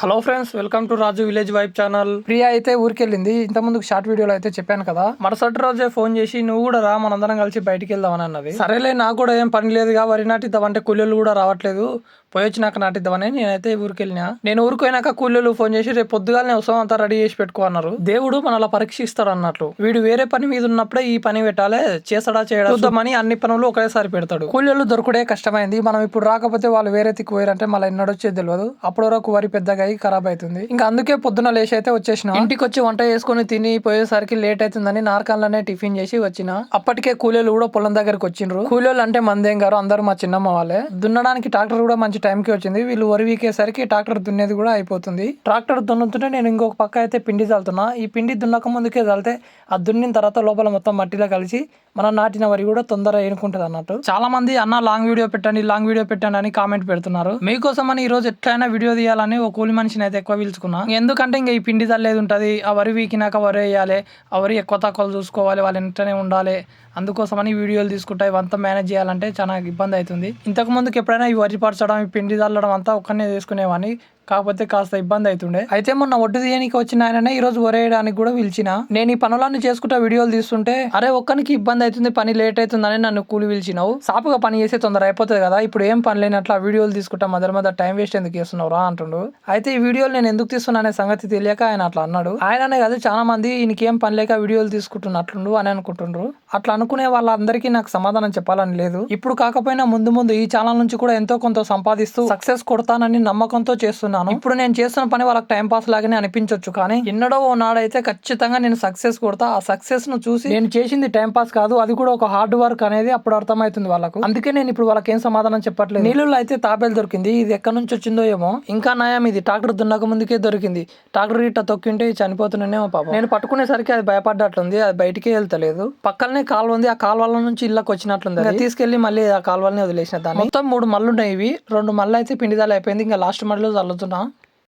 Hello friends, welcome to Raju village vibe channel. Priya అయితే ఊరికెళ్ళింది. ఇంత ముందుకు షార్ట్ వీడియోలో అయితే చెప్పాను కదా. మరుసటి రోజే ఫోన్ చేసి నువ్వు కూడా రా, మనందరం కలిసి బయటికి వెళ్దామని అన్నది. సరేలే, నాకు కూడా ఏం పని లేదుగా, వరి నాటిద్దామంటే కూలీలు కూడా రావట్లేదు, పోయొచ్చినాక నాటిద్దామని నేనైతే ఊరికెళ్ళినా. నేను ఊరిపోయినాక కూలీలు ఫోన్ చేసి రేపు పొద్దుగాలనే ఉత్సవం అంతా రెడీ చేసి పెట్టుకో అన్నారు. దేవుడు మనలా పరీక్షిస్తాడు అన్నట్లు. వీడు వేరే పని మీద ఉన్నప్పుడే ఈ పని పెట్టాలే, చేస్తాడా చేయడా చూద్దామని అన్ని పనులు ఒకేసారి పెడతాడు. కూలీలు దొరకడే కష్టమైంది. మనం ఇప్పుడు రాకపోతే వాళ్ళు వేరే తిక్కు పోయారంటే మళ్ళీ ఎన్నడొచ్చేది తెలియదు. అప్పటి వరకు వరి పెద్దగా ఖరాబ్ అవుతుంది. ఇంకా అందుకే పొద్దున లేచి అయితే వచ్చేసిన. ఇంటికి వచ్చి వంట చేసుకుని తిని పోయేసరికి లేట్ అవుతుందని నార్కాన్లోనే టిఫిన్ చేసి వచ్చిన. అప్పటికే కూలీలు కూడా పొలం దగ్గరకు వచ్చిండ్రు. కూలీలు అంటే మందేం గారు, అందరూ మా చిన్నమ్మ వాళ్ళే. దున్నడానికి ట్రాక్టర్ కూడా మంచి టైంకి వచ్చింది. వీళ్ళు వరి వీకేసరికి ట్రాక్టర్ దున్నేది కూడా అయిపోతుంది. ట్రాక్టర్ దున్నుతుంటే నేను ఇంకొక పక్క అయితే పిండి చల్లుతున్నా. ఈ పిండి దున్నక ముందుకే చల్లితే ఆ దున్నిన తర్వాత లోపల మొత్తం మట్టిలో కలిసి మనం నాటిన వరి కూడా తొందరగా ఎనుకుంటది అన్నట్టు. చాలా మంది అన్న లాంగ్ వీడియో పెట్టండి అని కామెంట్ పెడుతున్నారు. మీకోసం అని ఈ రోజు ఎట్లయినా వీడియో తీయాలని ఒక కూలి మనిషిని అయితే ఎక్కువ పిలుచుకున్నా. ఎందుకంటే ఇంకా ఈ పిండి తల్లేది ఉంటది, ఆ వరి వీకినాక వరి వేయాలి, ఆ వరి ఎక్కువ తక్కువ చూసుకోవాలి, వాళ్ళు వెంటనే ఉండాలి. అందుకోసమని వీడియోలు తీసుకుంటా ఇవంతా మేనేజ్ చేయాలంటే చాలా ఇబ్బంది అవుతుంది. ఇంతకు ముందుకు ఎప్పుడైనా ఈ వరి పరచడం, ఈ పిండి చల్లడం అంతా ఒక్కనే చేసుకునేవాడిని. కాకపోతే కాస్త ఇబ్బంది అవుతుండే. అయితే మొన్న ఒడ్డు తీయనికి వచ్చిన ఆయననే ఈ రోజు వరేయడానికి కూడా పిలిచిన. నేను ఈ పనులన్నీ చేసుకుంటా వీడియోలు తీస్తుంటే అరే ఒక్కనికి ఇబ్బంది అవుతుంది, పని లేట్ అవుతుందని నన్ను కూలి పిలిచినావు. సాపుగా పని చేస్తే తొందర అయిపోతుంది కదా, ఇప్పుడు ఏం పని లేనట్లా వీడియోలు తీసుకుంటా మధ్య టైం వేస్ట్ ఎందుకు చేస్తున్నావు రా అంటుండు. అయితే ఈ వీడియోలు నేను ఎందుకు తీస్తున్నా అనే సంగతి తెలియక ఆయన అట్లా అన్నాడు. ఆయననే కాదు చాలా మంది ఈయనకేం పని లేక వీడియోలు తీసుకుంటున్నట్లుండు అని అనుకుంటుండ్రు. అట్లా అనుకునే వాళ్ళందరికీ నాకు సమాధానం చెప్పాలని లేదు. ఇప్పుడు కాకపోయినా ముందు ఈ ఛానల్ నుంచి కూడా ఎంతో కొంత సంపాదిస్తూ సక్సెస్ కొడతానని నమ్మకంతో చేస్తున్నాను. ఇప్పుడు నేను చేస్తున్న పని వాళ్ళకి టైం పాస్ లాగానే అనిపించవచ్చు, కానీ ఎన్నడో ఓ నాడైతే ఖచ్చితంగా నేను సక్సెస్ కొడతా. ఆ సక్సెస్ ను చూసి నేను చేసింది టైం పాస్ కాదు, అది కూడా ఒక హార్డ్ వర్క్ అనేది అప్పుడు అర్థమవుతుంది వాళ్ళకు. అందుకే నేను ఇప్పుడు వాళ్ళకి ఏం సమాధానం చెప్పట్లేదు. నీళ్ళు అయితే తాబేలు దొరికింది, ఇది ఎక్కడి నుంచి వచ్చిందో ఏమో. ఇంకా నయం, ఇది ట్రాక్టర్ దున్నక ముందుకే దొరికింది. ట్రాక్టర్ ఇట్లా తొక్కింటే చనిపోతున్నానేమో పాపం. నేను పట్టుకునేసరికి అది భయపడ్డట్లుంది, అది బయటికే వెళ్తలేదు. పక్కనే కాలువ ఉంది, ఆ కాలువల నుంచి ఇళ్ళకి వచ్చినట్లుంది. తీసుకెళ్లి మళ్ళీ ఆ కాలువల్ని వదిలేసిన. దాన్ని మొత్తం 3 మళ్ళు ఉన్నాయి. ఇవి 2 మళ్ళు అయితే పిండిదాలు అయిపోయింది. ఇంకా లాస్ట్ మడిలో చల్లుతున్నా.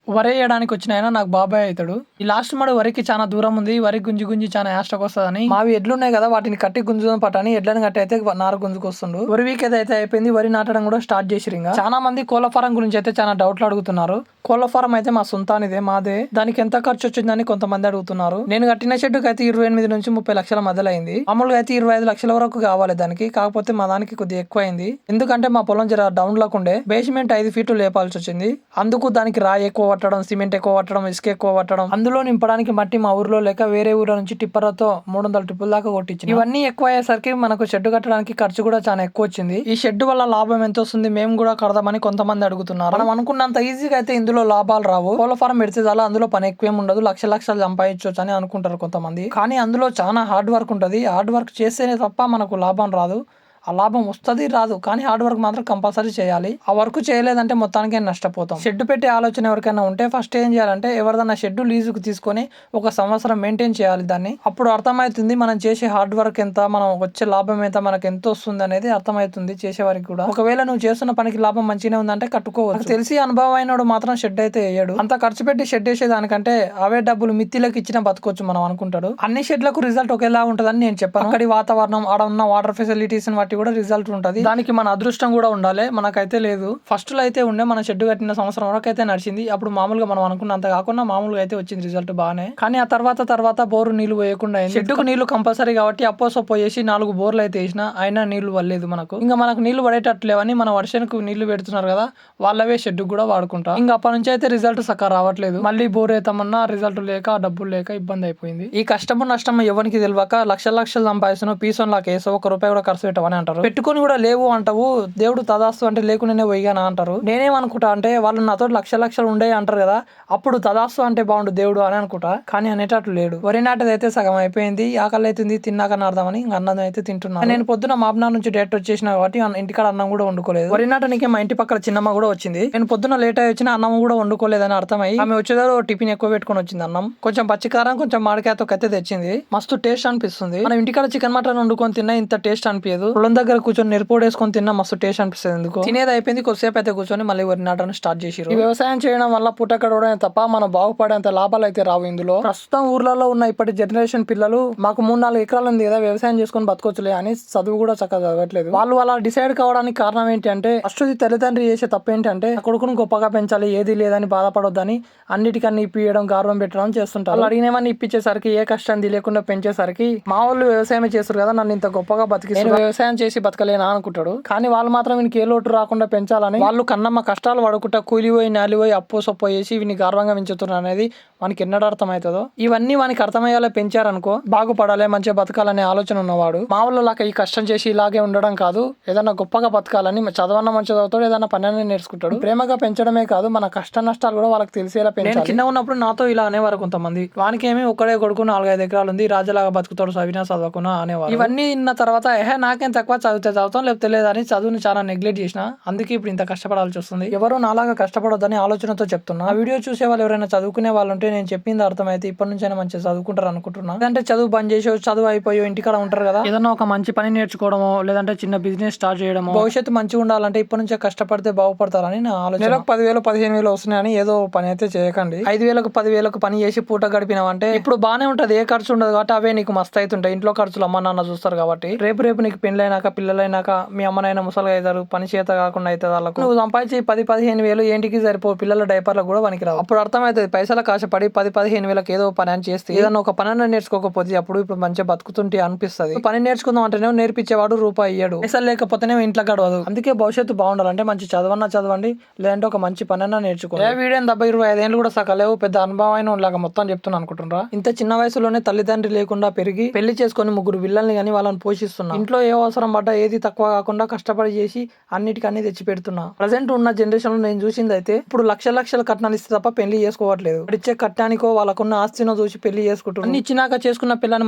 వరేయడానికి వచ్చిన ఆయన నాకు బాబాయ్ అవుతాడు. ఈ లాస్ట్ మడి వరికి చాలా దూరం ఉంది. వరి గుంజి చాలా యాస్టక్ వస్తుందని మావి ఎడ్లున్నాయి కదా, వాటిని కట్టి గుంజుదాం పట్టని ఎడ్లని కట్టి అయితే నారు గుంజుకొస్తుండు. వరి వీక్ అయితే అయిపోయింది, వరి నాటడం కూడా స్టార్ట్ చేసిరు. ఇంకా చాలా మంది కోళ్ల ఫారం గురించి అయితే చాలా డౌట్లు అడుగుతున్నారు. కోళ్ల ఫారం అయితే మా సొంతానిదే, మాదే. దానికి ఎంత ఖర్చు వచ్చిందని కొంతమంది అడుగుతున్నారు. నేను కట్టిన షెడ్డుకి అయితే 28 నుంచి 30 లక్షల మధ్యలో అయింది. మామూలుగా అయితే 25 లక్షల వరకు కావాలి దానికి. కాకపోతే మా దానికి కొద్దిగా ఎక్కువ అయింది. ఎందుకంటే మా పొలం జర డౌన్ లాకుండే, బేస్మెంట్ 5 ఫీట్లు లేపాల్సి వచ్చింది. అందుకు దానికి రాయి ఎక్కువ పట్టడం, సిమెంట్ ఎక్కువ పట్టడం, ఇసుక ఎక్కువ పట్టడం, అందులో నింపడానికి మట్టి మా ఊర్లో లేక వేరే ఊర్ల నుంచి టిప్పర్లతో 300 ట్రిప్పుల దాకా కొట్టించింది. ఇవన్నీ ఎక్కువ అయ్యేసరికి మనకు షెడ్ కట్టడానికి ఖర్చు కూడా చాలా ఎక్కువ వచ్చింది. ఈ షెడ్ వల్ల లాభం ఎంత వస్తుంది, మేము కూడా కడదామని కొంతమంది అడుగుతున్నారు. మనం అనుకున్నంత ఈజీగా అయితే ఇందులో లాభాలు రావు. కోళ్ల ఫారం పెడితే చాలా అందులో పని ఎక్కువేం ఉండదు, లక్షలు సంపాదించవచ్చు అని అనుకుంటారు కొంతమంది. కానీ అందులో చాలా హార్డ్ వర్క్ ఉంటుంది. హార్డ్ వర్క్ చేస్తేనే తప్ప మనకు లాభం రాదు. ఆ లాభం వస్తుంది రాదు, కానీ హార్డ్ వర్క్ మాత్రం కంపల్సరీ చేయాలి. ఆ వర్క్ చేయలేదంటే మొత్తానికే నష్టపోతాం. షెడ్ పెట్టే ఆలోచన ఎవరికైనా ఉంటే ఫస్ట్ ఏం చేయాలంటే ఎవరిదన్నా షెడ్ లీజుకు తీసుకొని 1 సంవత్సరం మెయింటైన్ చేయాలి దాన్ని. అప్పుడు అర్థమవుతుంది మనం చేసే హార్డ్ వర్క్ ఎంత, మనం వచ్చే లాభం ఎంత, మనకు ఎంత వస్తుంది అనేది అర్థమవుతుంది చేసేవారికి కూడా. ఒకవేళ నువ్వు చేస్తున్న పనికి లాభం మంచిగానే ఉందంటే కట్టుకోవచ్చు. తెలిసి అనుభవం అయినోడు మాత్రం షెడ్ అయితే వేయడు. అంత ఖర్చు పెట్టి షెడ్ వేసేదానికంటే అవే డబ్బులు మిత్తిలకు ఇచ్చినా బతకొచ్చు మనం అనుకుంటాడు. అన్ని షెడ్లకు రిజల్ట్ ఒకేలా ఉంటుందని నేను చెప్పాను. అక్కడి వాతావరణం, ఆడ ఉన్న వాటర్ ఫెసిలిటీస్ బట్టి కూడా రిజల్ట్ ఉంటది. దానికి మన అదృష్టం కూడా ఉండాలి. మనకైతే లేదు. ఫస్ట్ లో అయితే ఉండే, మన షెడ్ కట్టిన సంవత్సరం వరకు అయితే నడిచింది. అప్పుడు మామూలుగా మనం అనుకున్నంత కాకుండా మామూలుగా అయితే వచ్చింది రిజల్ట్ బాగానే. కానీ ఆ తర్వాత బోరు నీళ్లు పోయకుండా షెడ్డుకు నీళ్లు కంపల్సరీ కాబట్టి అప్పో చేసి 4 బోర్లు అయితే వేసినా అయినా నీళ్లు పడలేదు మనకు. ఇంకా మనకు నీళ్లు పడేటట్లేవని మన వర్షానికి నీళ్లు పెడుతున్నారు కదా, వాళ్ళవే షెడ్ కూడా వాడుకుంటా. ఇంకా అప్పటి నుంచి అయితే రిజల్ట్ సక్క రావట్లేదు. మళ్ళీ బోర్ అవుతామన్నా రిజల్ట్ లేక, డబ్బులు లేక ఇబ్బంది అయిపోయింది. ఈ కష్టము నష్టము ఎవరికి తెలియక లక్షలు సంపాదిస్తున్నావు, పీసోన్ లాక్ వేసావు, 1 రూపాయి కూడా ఖర్చు పెట్టవని అంటారు. పెట్టుకొని కూడా లేవు అంటావు, దేవుడు తదాస్తు అంటే లేకుండానే పోయిగానా అంటారు. నేనేమనుకుంటా అంటే వాళ్ళు నాతో లక్షలు ఉండే అంటారు కదా, అప్పుడు తదాస్తు అంటే బాగుండు దేవుడు అని అనుకుంటా. కానీ అనేటట్లు లేడు. వరి నాటది అయితే సగం అయిపోయింది. ఆకలి అవుతుంది, తిన్నాక అర్థమని అన్నం అయితే తింటున్నాను. నేను పొద్దున మాబ్నా నుంచి డైరెక్ట్ వచ్చేసిన కాబట్టి ఇంటికాడ అన్నం కూడా వండుకోలేదు. వరి నాటనికి మా ఇంటి పక్కన చిన్నమ్మ కూడా వచ్చింది. నేను పొద్దున లేట్ అయ్యి వచ్చిన అన్నం కూడా వండుకోలేదని అర్థమై ఆమె వచ్చేదారు టిఫిన్ ఎక్కువ పెట్టుకుని వచ్చింది. అన్నం కొంచెం పచ్చికారం, కొంచెం మామిడికాయతో కత్తి తెచ్చింది. మస్తు టేస్ట్ అనిపిస్తుంది. మనం ఇంటికాడ చికెన్ మటన్ వండుకొని తిన్నా ఇంత టేస్ట్ అనిపించదు. పొలం దగ్గర కూర్చొని నెరుపోడేసుకొని తిన్నా మస్తు టేస్ట్ అనిపిస్తుంది. ఎందుకు తినేది అయిపోయింది, కొద్దిసేపు అయితే కూర్చొని మళ్ళీ వరి నాటడం స్టార్ట్ చేసిరు. ఈ వ్యవసాయం చేయడం వల్ల పుట్టకడవడమే తప్ప మనం బాగుపడేంత లాభాలు అయితే రావు ఇందులో. ప్రస్తుతం ఊర్లలో ఉన్న ఇప్పటి జనరేషన్ పిల్లలు మాకు 3-4 ఎకరాలు ఉంది కదా వ్యవసాయం చేసుకొని బతకొచ్చులే అని చదువు కూడా చక్కగా చదవట్లేదు. వాళ్ళు అలా డిసైడ్ కావడానికి కారణం ఏంటి అంటే ఫస్ట్ తల్లిదండ్రి చేసే తప్పు ఏంటంటే కొడుకును గొప్పగా పెంచాలి, ఏది లేదని బాధపడొద్దని అన్నిటికన్నీ ఇప్పియడం, గౌరవం పెట్టడం చేస్తుంటారు. వాళ్ళు అడిగినవన్నీ ఇప్పించేసరికి ఏ కష్టం లేకుండా పెంచేసరికి మా వాళ్ళు వ్యవసాయం చేస్తారు కదా నన్ను ఇంత గొప్పగా బతికిస్తారు, వ్యవసాయం చేసి బతకలేనా అనుకుంటాడు. కానీ వాళ్ళు మాత్రం వీనికి ఏ లోటు రాకుండా పెంచాలని వాళ్ళు కన్నమ్మ కష్టాలు పడుకుంటా కూలిపోయి నాలిపోయి అప్పు సొప్పు చేసి వీని గర్వంగా పెంచుతున్నారు అనేది మనకి ఎన్నడూ అర్థమవుతుందో. ఇవన్నీ వానికి అర్థమయ్యేలా పెంచారనుకో బాగుపడాలి, మంచిగా బతకాలనే ఆలోచన ఉన్నవాడు మా వాళ్ళు లాగా ఈ కష్టం చేసి ఇలాగే ఉండడం కాదు, ఏదైనా గొప్పగా బతకాలని చదవన్న మంచిగా చదువుతాడు, ఏదైనా పని నేర్చుకుంటాడు. ప్రేమగా పెంచడమే కాదు మన కష్ట నష్టాలు కూడా వాళ్ళకి తెలిసేలా పెంచాలి. నేను కింద ఉన్నప్పుడు నాతో ఇలా అనేవారు కొంతమంది, వానికి ఏమి ఒక్కడే కొడుకు 4-5 ఎకరాలు ఉంది, రాజులాగా బతుకుతాడు చదివినా చదవకున్నా అనేవారు. ఇవన్నీ విన్న తర్వాత నాకేం తక్కువ, చదివితే చదువుతాం లేకపోతే లేదని చదువుని చాలా నెగ్లెక్ట్ చేసిన, అందుకే ఇప్పుడు ఇంత కష్టపడాల్సి వస్తుంది. ఎవరు నాలాగా కష్టపడొద్దని ఆలోచనతో చెప్తున్నా. ఆ వీడియో చూసే వాళ్ళు ఎవరైనా చదువుకునే వాళ్ళు ఉంటే నేను చెప్పింది అర్థమైతే ఇప్పటి నుంచైనా మంచిగా చదువుకుంటారు అనుకుంటున్నా. లేదంటే చదువు బంద్ చేసి చదువు అయిపోయి ఇంటికాడ ఉంటారు కదా, ఏదన్నా ఒక మంచి పని నేర్చుకోవడమో లేదంటే చిన్న బిజినెస్ స్టార్ట్ చేయడమో, భవిష్యత్తు మంచిగా ఉండాలంటే ఇప్పటి నుంచే కష్టపడితే బాగుపడతారని నా ఆలోచన. నెలకు 10,000-15,000 వస్తున్నాయని ఏదో పని అయితే చేయకండి. 5,000-10,000 పని చేసి పూట గడిపినావంటే ఇప్పుడు బానే ఉంటది, ఏ ఖర్చు ఉండదు కాబట్టి అవే నీకు మస్తు అవుతుంటాయి. ఇంట్లో ఖర్చులు అమ్మ నాన్న చూస్తారు కాబట్టి రేపు నీకు పెళ్ళైనాక పిల్లలైనాక మీ అమ్మనైనా ముసలిగా అవుతారు, పని చేత కాకుండా అవుతుంది వాళ్ళకు. నువ్వు సంపాదించి 10-15,000 ఏంటికి సరిపో, పిల్లల డైపర్లకు కూడా పనికిరావు. అప్పుడు అర్థమవుతుంది పైసల కాశపడి 10-15,000 ఏదో పని అని చేస్తే ఏదన్నా ఒక పని నేర్చుకోకపోతే అప్పుడు ఇప్పుడు మంచిగా బతుకుతుంటే అనిపిస్తుంది. పని నేర్చుకుందాం అంటేనే నేర్పించేవాడు రూపాయి ఇయ్యడు, పైసలు లేకపోతేనే ఇంట్లో గడవదు. అందుకే భవిష్యత్తు బాగుండాలంటే మంచి చదవండి, లేదంటే ఒక మంచి పని నేర్చుకోండి. ఏ వీడియో 25 ఏళ్ళు కూడా సకలేవు, పెద్ద అనుభవం అయిన లాగా మొత్తం చెప్తున్నా అనుకుంటున్నా. ఇంత చిన్న వయసులోనే తల్లిదండ్రి లేకుండా పెరిగి పెళ్లి చేసుకుని 3 పిల్లల్ని కానీ వాళ్ళని పోషిస్తున్నా. ఇంట్లో ఏ అవసరం పడ్డా ఏది తక్కువ కాకుండా కష్టపడి చేసి అన్నిటికన్నీ తెచ్చి పెడుతున్నా. ప్రజెంట్ ఉన్న జనరేషన్ లో నేను చూసింది అయితే ఇప్పుడు లక్షల కట్నాలు ఇస్తే తప్ప పెళ్లి చేసుకోవట్లేదు. ఇచ్చే కట్టానికో వాళ్ళకున్న ఆస్తినో చూసి పెళ్లి చేసుకుంటారు. అన్ని ఇచ్చినాక చేసుకున్న పిల్లని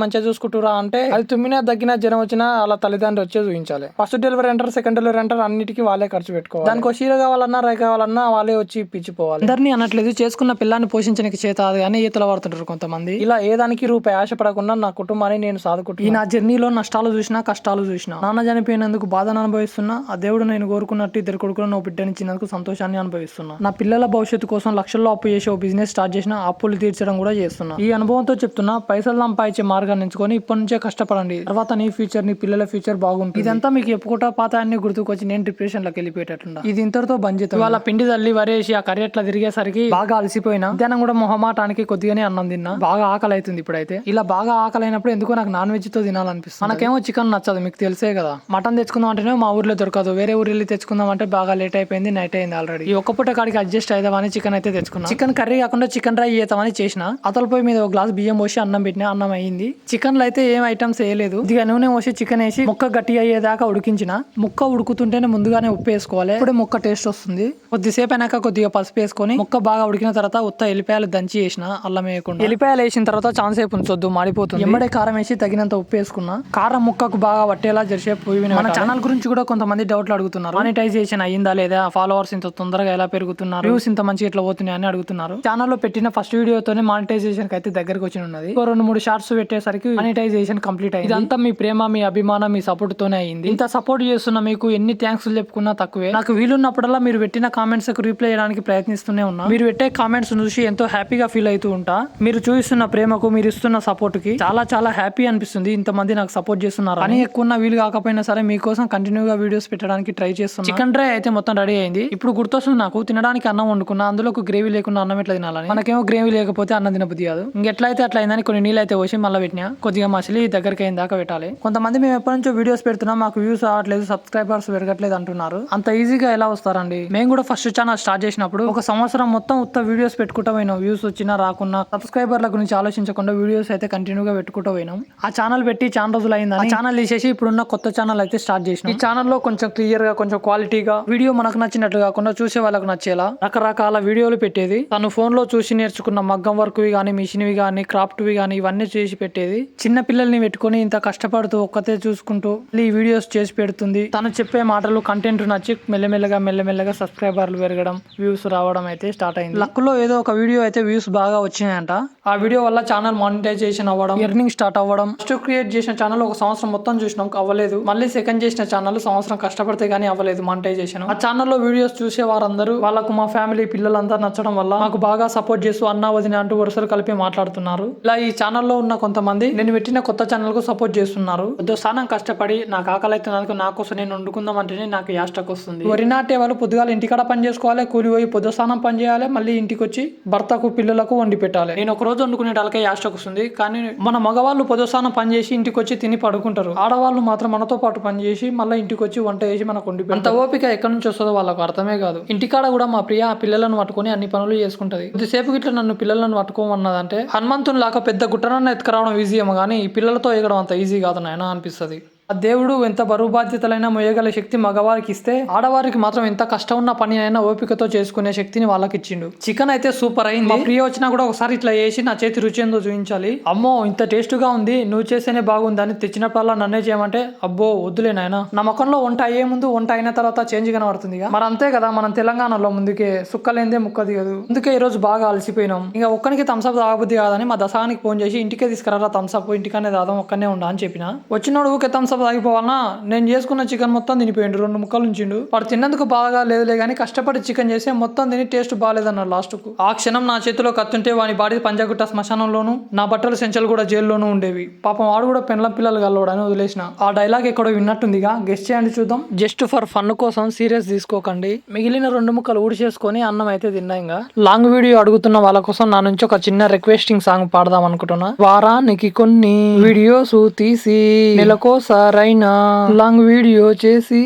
మంచిగా చూసుకుంటారా అంటే అది తుమ్మినా దగ్గినా జ్వరం వచ్చినా వాళ్ళ తల్లిదండ్రులు వచ్చే చూపించాలి. ఫస్ట్ డెలివరీ అంటారు, సెకండ్ డెలివరీ అంటారు, అన్నిటికీ వాళ్ళే ఖర్చు పెట్టుకోవాలి. దానికి చీర కావాలన్నా రై కావాలన్నా వాళ్ళే వచ్చి ఇప్పించిపోవాలి. అందరినీ అనట్లేదు, చేసుకున్న పిల్లాన్ని పోషించడానికి చేత కానీ ఈతలు పడుతుంటారు కొంతమంది. ఇలా ఏదానికి రూపాయి ఆశపడకుండా నా కుటుంబాన్ని నేను సాదుకుంటున్నా. ఈ నా జర్నీలో నష్టాలు చూసినా కష్టాలు చూసినా, నాన్న చనిపోయినందుకు బాధను అనుభవిస్తున్నా, ఆ దేవుడు నేను కోరుకున్నట్టు 2 కొడుకులను బిడ్డనిచ్చినందుకు సంతోషాన్ని అనుభవిస్తున్నా. నా పిల్లల భవిష్యత్తు కోసం లక్షల్లో అప్పు చేసి ఓ బిజినెస్ స్టార్ట్ చేసిన, అప్పులు తీర్చడం కూడా చేస్తున్నా. ఈ అనుభవంతో చెప్తున్నా, పైసలు సంపాదించే మార్గాన్ని ఎంచుకొని ఇప్పటి నుంచే కష్టపడండి, తర్వాత నీ ఫ్యూచర్ నీ పిల్లల ఫ్యూచర్ బాగుంటుంది. ఇదంతా మీకు చెప్పుకుంటా పాత అన్ని గుర్తుకొచ్చి నేను డిప్రెషన్ లోకి వెళ్ళిపోయేటట్లుండా. ఇది ఇంతటితో బంధితం. వాళ్ళ పిండి తల్లి వరేసి ఆ కర్రీ అట్లా తిరిగేసరికి బాగా అలసిపోయినా. మధ్యాహ్నం కూడా మొహమాటానికి కొద్దిగానే అన్నం తిన్నా. బాగా ఆకలి అవుతుంది ఇప్పుడైతే. ఇలా బాగా ఆకలి అయినప్పుడు ఎందుకో నాకు నాన్ వెజ్ తో తినాలనిపిస్తుంది. మనకేమో చికెన్ నచ్చదు, మీకు తెలిసే కదా. మటన్ తెచ్చుకుందాం అంటేనే మా ఊర్లో దొరకదు, వేరే ఊరిలో తెచ్చుకుందాం అంటే బాగా లేట్ అయిపోయింది, నైట్ అయింది ఆల్రెడీ. ఈ ఒక్క పూట కాడికి అడ్జస్ట్ అయిదామని చికెన్ అయితే తెచ్చుకున్నా. చికెన్ కర్రీ కాకుండా చికెన్ డ్రై చేద్దామని చేసిన. అతల పోయి మీద 1 గ్లాస్ బియ్యం పోసి అన్నం పెట్టిన, అన్నం అయ్యింది. చికెన్ లో అయితే ఏం ఐటమ్స్ వేయలేదు, ఇదిగా నూనె పోసి చికెన్ వేసి ముక్క గట్టి అయ్యేదాకా ఉడికించిన. ముక్క ఉడుకుతుంటేనే ముందుగానే ఉప్పు వేసుకోవాలి, ఇప్పుడే ముక్క టేస్ట్ వస్తుంది. కొద్దిసేపు అయినాక కొద్దిగా పసుపు వేసుకొని ముక్క బాగా ఉడికిన తర్వాత ఉత్త ఎల్లిపాయలు దంచి వేసిన, అల్లం వేయకుండా. ఎల్లిపాయలు వేసిన తర్వాత ఛాన్స్ సేపు ఉంచొద్దు, మాడిపోతుంది. ఎమ్మడే కారం వేసి తగినంత ఉప్పు వేసుకున్నా. కారం ముక్కకు బాగా పట్టేలా జరిసేపు పోయి. మన ఛానల్ గురించి కూడా కొంతమంది డౌట్లు అడుగుతున్నారు, మానిటైజేషన్ అయ్యిందా లేదా, ఫాలోవర్స్ ఇంత తొందరగా ఎలా పెరుగుతున్నారు, వ్యూస్ ఇంత మంచి ఇట్లా పోతున్నాయి అని అడుగుతున్నారు. ఛానల్లో పెట్టిన ఫస్ట్ వీడియోతోనే మానిటైజేషన్ అయితే దగ్గరకు వచ్చి ఉన్నది. 2-3 షార్ట్స్ పెట్టేసరికి మానిటైజేషన్ కంప్లీట్ అయింది. ఇదంతా మీ ప్రేమ, మీ అభిమానం, మీ సపోర్ట్ తోనే అయింది. ఇంత సపోర్ట్ చేస్తున్న మీకు ఎన్ని థ్యాంక్స్ చెప్పుకున్నా తక్కువే. నాకు వీలున్నప్పుడల్లా మీరు పెట్టిన కామెంట్స్ కు రిప్లై చేయడానికి ప్రయత్నిస్తూనే ఉన్నా. మీరు పెట్టే కామెంట్స్ చూసి ఎంతో హ్యాపీగా ఫీల్ అవుతూ ఉంటా. మీరు చూపిస్తున్న ప్రేమకు, మీరు ఇస్తున్న సపోర్ట్ కి చాలా హ్యాపీ అనిపిస్తుంది. ఇంతమంది నాకు సపోర్ట్ చేస్తున్నారు. పని ఎక్కువ వీలు కాకపోయినా సరే మీకోసం కంటిన్యూగా వీడియోస్ పెట్టడానికి ట్రై చేస్తున్నా. చికెన్ డ్రై అయితే మొత్తం రెడీ అయింది. ఇప్పుడు గుర్తొస్తుంది నాకు, తినడానికి అన్నం వండుకున్నా, అందులో గ్రేవీ లేకుండా అన్నం ఎట్లా తినాలని. మనకేమో గ్రేవీ లేకపోతే అన్నం తినబుద్ధి కాదు. ఇంకెట్లయితే అట్లా అయిందని కొన్ని నీళ్ళు అయితే పోసి మళ్ళీ పెట్టినా. కొద్దిగా మసిలి దగ్గరికి అయిన దాకా పెట్టాలి. కొంతమంది మేము ఎప్పటి నుంచో వీడియోస్ పెడుతున్నాం, మాకు వ్యూస్ రావట్లేదు, సబ్స్క్రైబర్స్ పెరగట్లేదు అంటున్నారు. అంత ఈజీగా ఎలా వస్తారండి? మేము కూడా ఫస్ట్ ఛానల్ స్టార్ట్ చేసినప్పుడు 1 సంవత్సరం మొత్తం ఉత్త వీడియోస్ పెట్టుకుంటూ పోయినాం. వ్యూస్ వచ్చినా రాకున్నా సబ్స్క్రైబర్ల గురించి ఆలోచించకుండా వీడియోస్ అయితే కంటిన్యూగా పెట్టుకుంటూ పోయినాం. ఆ ఛానల్ పెట్టి చాలా రోజులు అయిందని ఛానల్ తీసేసి ఇప్పుడున్న కొత్త ఛానల్ అయితే స్టార్ట్ చేసినాం. ఈ ఛానల్లో కొంచెం క్లియర్ గా, కొంచెం క్వాలిటీగా వీడియో మనకు నచ్చినట్లు కాకుండా చూసే వాళ్ళకు నచ్చేలా రకరకాల వీడియోలు పెట్టేది. తను ఫోన్ లో చూసి నేర్చుకున్న మగ్గం వర్క్ వి గానీ, మిషన్ వి గానీ, క్రాఫ్ట్ వి గానీ ఇవన్నీ చేసి పెట్టేది. చిన్న పిల్లల్ని పెట్టుకుని ఇంత కష్టపడుతూ ఒక్కతే చూసుకుంటూ ఈ వీడియోస్ చేసి పెడుతుంది. తను చెప్పే మాటలు కంటెంట్ నచ్చి మెల్లమెల్లగా సబ్స్క్రైబర్లు పెరగడం, వ్యూస్ రావడం అయితే స్టార్ట్ అయింది. లక్ లో ఏదో ఒక వీడియో అయితే వ్యూస్ బాగా వచ్చినాయంట. ఆ వీడియో వల్ల ఛానల్ మానిటైజేషన్ అవ్వడం, ఎర్నింగ్ స్టార్ట్ అవ్వడం. ఫస్ట్ క్రియేట్ చేసిన ఛానల్ 1 సంవత్సరం మొత్తం చూసినాం, అవ్వలేదు. అవ్వలేదు. మళ్ళీ సెకండ్ చేసిన ఛానల్ సంవత్సరం కష్టపడితే గానీ అవ్వలేదు మానిటైజేషన్. ఆ ఛానల్లో వీడియోస్ చూసే వారందరూ వాళ్ళకు మా ఫ్యామిలీ పిల్లలంతా నచ్చడం వల్ల మాకు బాగా సపోర్ట్ చేస్తూ అన్నా వదిన అంటూ వరుసలు కలిపి మాట్లాడుతున్నారు. ఇలా ఈ ఛానల్లో ఉన్న కొంతమంది నేను పెట్టిన కొత్త ఛానల్ కు సపోర్ట్ చేస్తున్నారు. కొద్ది స్థానం కష్టపడి నాకు ఆకలి అయితే నా కోసం నేను వండుకుందాం అంటేనే నాకు యాస్టక్ వస్తుంది. వరి నాటే వాళ్ళు పొద్దుగాల ఇంటికాడ పని చేసుకోవాలి, కూలి పోయి పొద్దు స్థానం పని చేయాలి, మళ్ళీ ఇంటికి వచ్చి భర్తకు పిల్లలకు వండి పెట్టాలి. నేను ఒక రోజు వండుకునేటాలకే యాస్టక్ వస్తుంది. కానీ మన మగవాళ్ళు పొద్దు స్థానం పని చేసి ఇంటికి వచ్చి తిని పడుకుంటారు. ఆడవాళ్ళు మాత్రం మనతో పాటు పని చేసి మళ్ళీ ఇంటికి వచ్చి వంట చేసి మనకు వండి అంత ఓపిక ఎక్కడి నుంచి వస్తుందో వాళ్ళకు అర్థమే కాదు. ఇంటికాడ కూడా మా ప్రియ ఆ పిల్లలను పట్టుకొని అన్ని పనులు చేసుకుంటది. కొద్దిసేపు ఇట్లా నన్ను పిల్లలను పట్టుకోమన్నదంటే హనుమంతుని లాగా పెద్ద గుట్టనన్న ఎత్తుకురావడం ఈజీ ఏమో కానీ ఈ పిల్లలతో ఎగడం అంత ఈజీ కాదు నాయన అనిపిస్తుంది. ఆ దేవుడు ఎంత బరువు బాధ్యతలైనా మోయగల శక్తి మగవారికి ఇస్తే ఆడవారికి మాత్రం ఎంత కష్టం ఉన్న పని అయినా ఓపికతో చేసుకునే శక్తిని వాళ్ళకి ఇచ్చిండు. చికెన్ అయితే సూపర్ అయింది. మా ప్రియ వచ్చినా కూడా ఒకసారి ఇట్లా చేసి నా చేతి రుచి ఏందో చూపించాలి. అమ్మో ఇంత టేస్ట్ గా ఉంది, నువ్వు చేస్తేనే బాగుందని తెచ్చినప్పుడల్లా నన్నే చేయమంటే అబ్బో వద్దులే నాయన. నా ముఖంలో వంట అయ్యే ముందు వంట అయిన తర్వాత చేంజ్ కనబడుతుంది. మరి అంతే కదా, మనం తెలంగాణలో ముందుకే సుక్కలేందే ముక్క దిగదు. అందుకే ఈ రోజు బాగా అలసిపోయినాం. ఇంకా ఒక్కనికి థమ్స్అప్ తాగబుద్ది కాదని మా దశానికి ఫోన్ చేసి ఇంటికే తీసుకురారా థమ్స్అప్, ఇంటికనే దాదాం ఒక్కనే ఉండా అని చెప్పిన. వచ్చినోడు ఊకే థమ్స్అప్ తాగిపోవాలన్నా నేను చేసుకున్న చికెన్ మొత్తం తినిపోయిండు. 2 ముక్కలు ఉంచిండు. వాడు తిన్నందుకు బాగా లేదులే కానీ కష్టపడి చికెన్ చేస్తే మొత్తం తిని టేస్ట్ బాగాలేదన్నారు లాస్ట్ కు. ఆ క్షణం నా చేతిలో కత్తుంటే వాని బాడీ పంజాగుట్ట శ్మశానంలోను, నా బట్టల సెంచలు కూడా జైల్లోనూ ఉండేవి. పాపం వాడు కూడా పెండ్లం పిల్లలు గల్లోడని వదిలేసిన. ఆ డైలాగ్ ఎక్కడో విన్నట్టుందిగా, గెస్ట్ చేయండి చూద్దాం. జస్ట్ ఫర్ ఫన్ కోసం సీరియస్ తీసుకోకండి. మిగిలిన 2 ముక్కలు ఊడి చేసుకొని అన్నం అయితే తిన్నా. ఇంకా లాంగ్ వీడియో అడుగుతున్న వాళ్ళ కోసం నా నుంచి ఒక చిన్న రిక్వెస్టింగ్ సాంగ్ పాడదాం అనుకుంటున్నా. వారానికి కొన్ని వీడియోస్ తీసి నెలకోసారైనా లాంగ్ వీడియో చేసి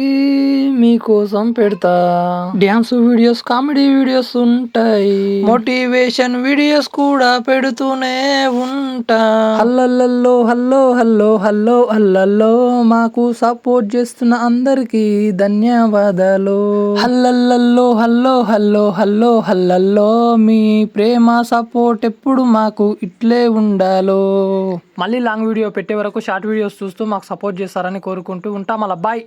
మీకోసం పెడతా. డ్యాన్స్ వీడియోస్, కామెడీ వీడియోస్ ఉంటాయి, మోటివేషన్ వీడియోస్ కూడా పెడుతూనే ఉంటా. హల్లల్లో హల్లో హల్లో హల్లో హల్లల్లో మాకు సపోర్ట్ చేస్తున్న అందరికి ధన్యవాదాలు. హల్లల్లో హల్లో హల్లో హల్లో హల్లల్లో మీ ప్రేమ సపోర్ట్ ఎప్పుడు మాకు ఇట్లే ఉండాలో. మళ్ళీ లాంగ్ వీడియో పెట్టే వరకు షార్ట్ వీడియోస్ చూస్తూ మాకు సపోర్ట్ చేస్తారని కోరుకుంటూ ఉంటాం. అలా బాయ్.